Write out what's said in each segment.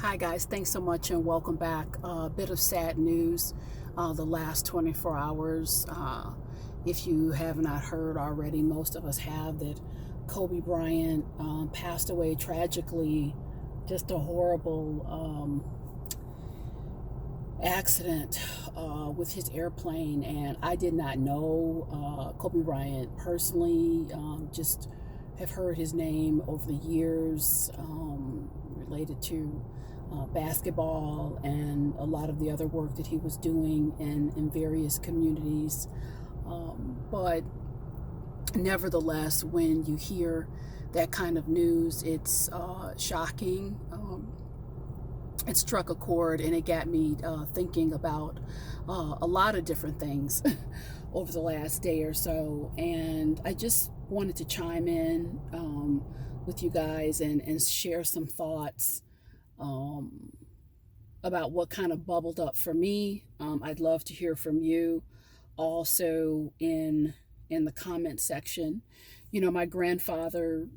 Hi, guys. Thanks so much and welcome back. A bit of sad news the last 24 hours. If you have not heard already, most of us have that Kobe Bryant passed away tragically. Just a horrible accident with his airplane. And I did not know Kobe Bryant personally, just have heard his name over the years related to basketball and a lot of the other work that he was doing in various communities. But nevertheless, when you hear that kind of news, it's shocking. It struck a chord and it got me thinking about a lot of different things over the last day or so. And I just wanted to chime in with you guys and share some thoughts um, about what kind of bubbled up for me. I'd love to hear from you also in the comment section. You know, my grandfather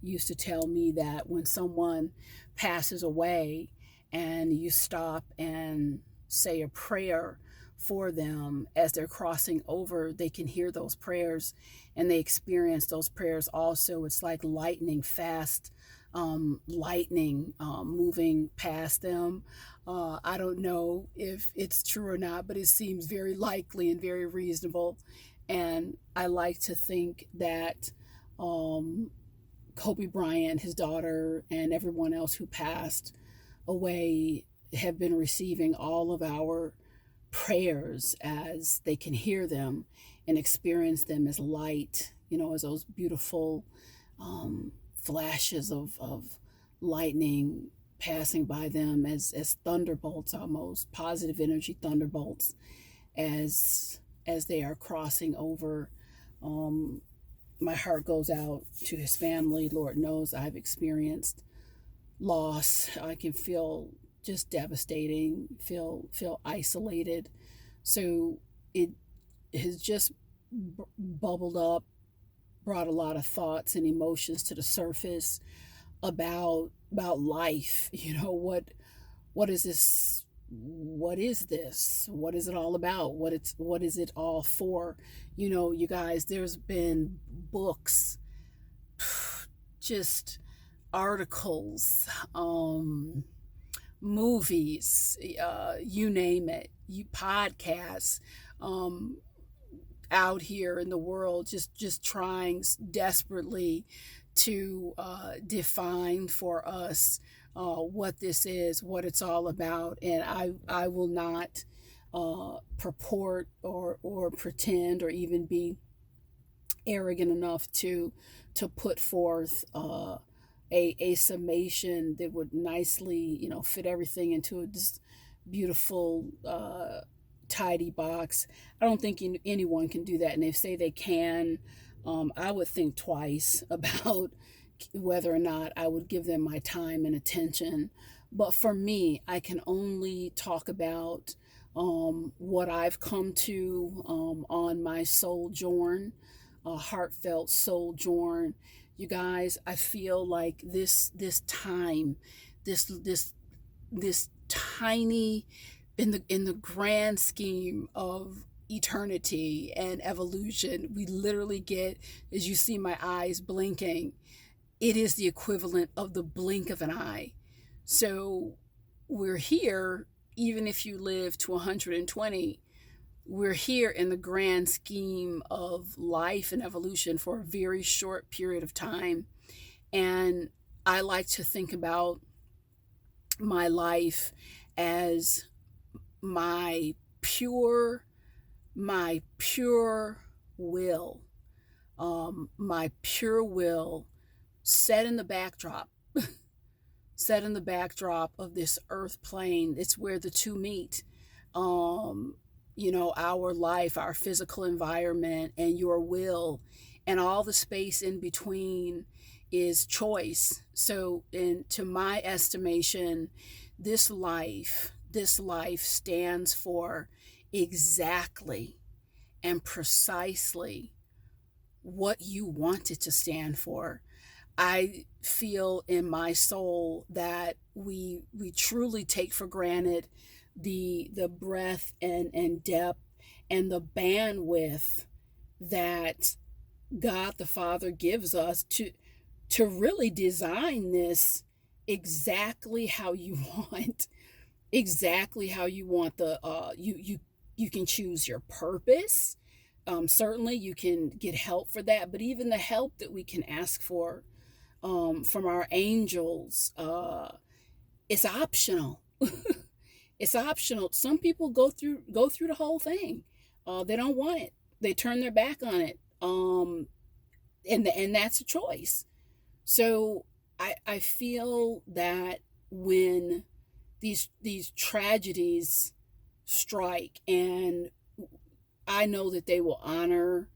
used to tell me that when someone passes away and you stop and say a prayer for them as they're crossing over, they can hear those prayers and they experience those prayers also. It's like lightning fast, lightning moving past them. I don't know if it's true or not, but it seems very likely and very reasonable. And I like to think that um, Kobe Bryant, his daughter, and everyone else who passed away have been receiving all of our prayers as they can hear them and experience them as light, as those beautiful flashes of lightning passing by them as thunderbolts, almost positive energy thunderbolts as they are crossing over. My heart goes out to his family. Lord knows I've experienced loss. I can feel just devastating, feel isolated. So it has just bubbled up, brought a lot of thoughts and emotions to the surface about life. What is this? What is this? What is it all about? What is it all for? You guys, there's been books, just articles, movies, you name it, you podcasts, um, out here in the world, just trying desperately to define for us what this is, what it's all about. And I will not purport or pretend or even be arrogant enough to put forth a summation that would nicely, fit everything into this beautiful, tidy box. I don't think anyone can do that. And if say they can, I would think twice about whether or not I would give them my time and attention. But for me, I can only talk about what I've come to on my sojourn, heartfelt sojourn. You guys, I feel like this time, this tiny, in the grand scheme of eternity and evolution, we literally get, as you see my eyes blinking, it is the equivalent of the blink of an eye. So we're here, even if you live to 120, we're here in the grand scheme of life and evolution for a very short period of time. And I like to think about my life as my pure, my pure will, my pure will set in the backdrop, set in the backdrop of this earth plane. It's where the two meet. Our life, our physical environment, and your will, and all the space in between is choice. So, to my estimation, this life stands for exactly and precisely what you want it to stand for. I feel in my soul that we truly take for granted the breadth and depth and the bandwidth that God the Father gives us to really design this exactly how you want, exactly how you want. The you can choose your purpose. Certainly you can get help for that, but even the help that we can ask for from our angels, it's optional. It's optional. Some people go through the whole thing. They don't want it. They turn their back on it. And that's a choice. So I feel that when these tragedies strike, and I know that they will honor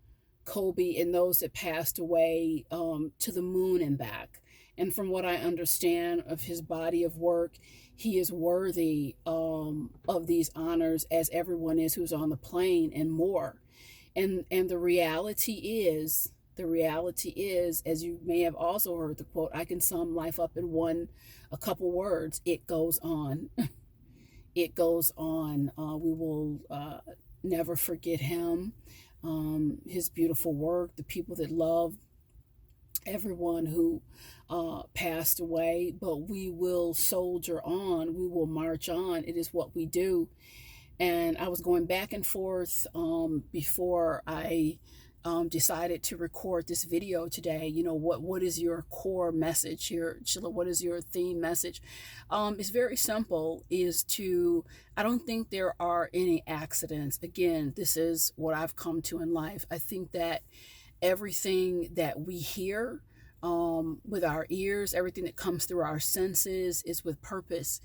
Kobe and those that passed away to the moon and back. And from what I understand of his body of work, he is worthy of these honors, as everyone is who's on the plane and more. And the reality is, as you may have also heard the quote, I can sum life up in a couple words: it goes on. It goes on. We will never forget him, his beautiful work, the people that love everyone who passed away, but we will soldier on. We will march on. It is what we do. And I was going back and forth before I decided to record this video today. What is your core message here, Sheila? What is your theme message? It's very simple. I don't think there are any accidents. Again, this is what I've come to in life. I think that everything that we hear with our ears, everything that comes through our senses, is with purpose.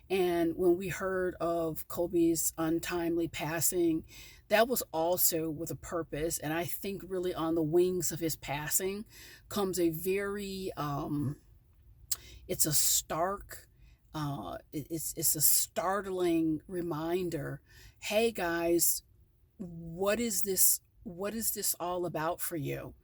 And when we heard of Kobe's untimely passing, that was also with a purpose. And I think really on the wings of his passing comes a very, it's a stark, it's a startling reminder. Hey guys, what is this? What is this all about for you?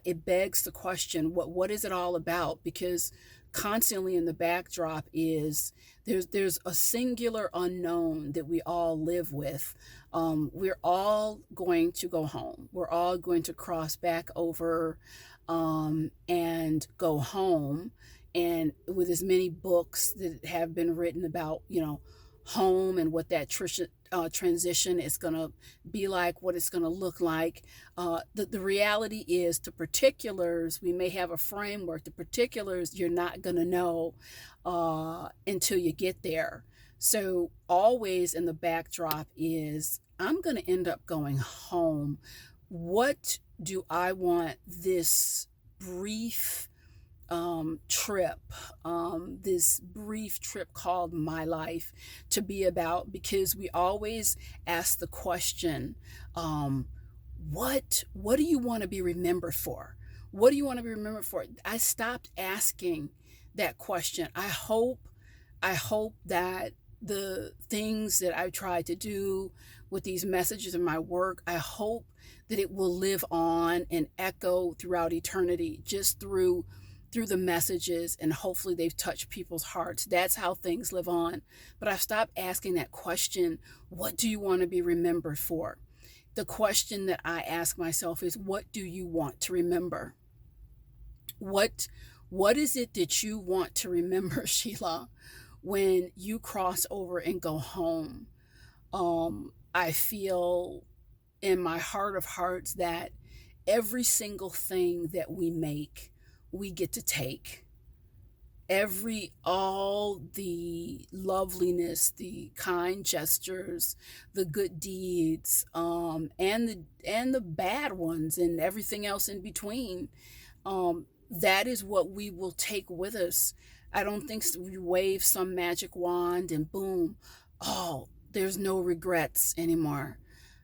It begs the question, what is it all about? Because constantly in the backdrop is there's a singular unknown that we all live with. We're all going to go home. We're all going to cross back over and go home. And with as many books that have been written about, home and what that transition is going to be like, what it's going to look like. The reality is, the particulars, we may have a framework. The particulars you're not going to know until you get there. So always in the backdrop is, I'm going to end up going home. What do I want this brief trip, this brief trip called my life, to be about? Because we always ask the question, what do you want to be remembered for? What do you want to be remembered for? I stopped asking that question. I hope that the things that I tried to do with these messages in my work, I hope that it will live on and echo throughout eternity, just through the messages, and hopefully they've touched people's hearts. That's how things live on. But I've stopped asking that question, what do you want to be remembered for? The question that I ask myself is, what do you want to remember? What is it that you want to remember, Sheila, when you cross over and go home? I feel in my heart of hearts that every single thing that we make, we get to take. All the loveliness, the kind gestures, the good deeds, and the bad ones, and everything else in between. That is what we will take with us. I don't think we wave some magic wand and boom, there's no regrets anymore.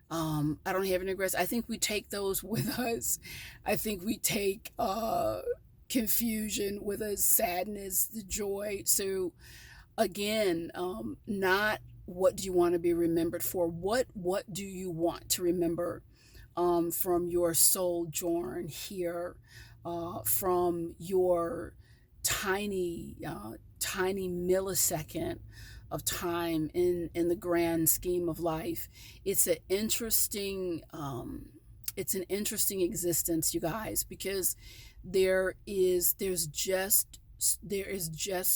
I don't have any regrets. I think we take those with us. I think we take confusion with us, sadness, the joy. So again, not what do you want to be remembered for? What do you want to remember from your sojourn here, from your tiny tiny millisecond of time in the grand scheme of life. It's an interesting it's an interesting existence, you guys, because there is just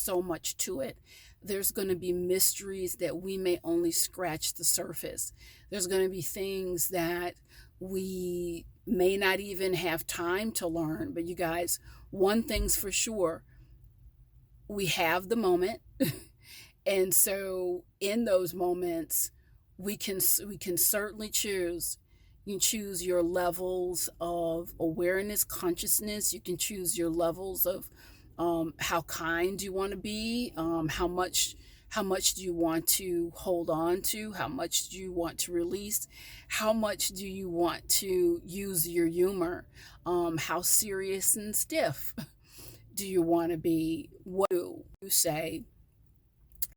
so much to it. There's going to be mysteries that we may only scratch the surface. There's going to be things that we may not even have time to learn. But you guys, one thing's for sure, we have the moment. And so in those moments, we can certainly choose. You can choose your levels of awareness, consciousness. You can choose your levels of how kind you want to be, how much do you want to hold on to, how much do you want to release, how much do you want to use your humor, how serious and stiff do you want to be, what do you say,